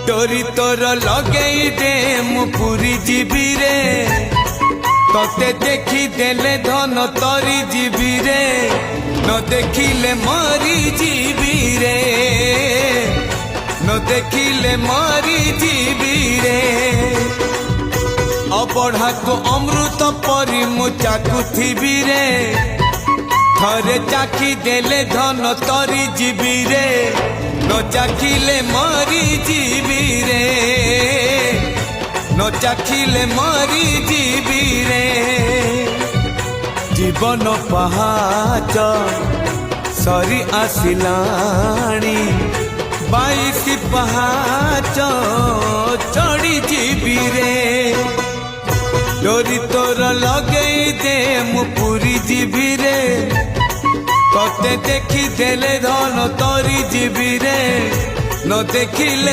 डोरी तोर लगई दे मु पूरी जीवी रे तोते देखी देले धन तोरी जीवी रे न देखिले मरी जीवी रे न देखिले मरी जीवी रे अबढ़ा को अमृत परी मु चाकुथिबी रे थरे चाखी देले धन तोरी जीवी रे न चाखिले मरी जीवी रे न चाखिले मरी जीवी रे जीवन पहाच सरी आसिलाणी 22 पहाच चढ़ी जीवी रे डोरी तोर लगई दे मु पूरी जीवी रे तोते देखी देले धन तोरी जीवी रे न देखिले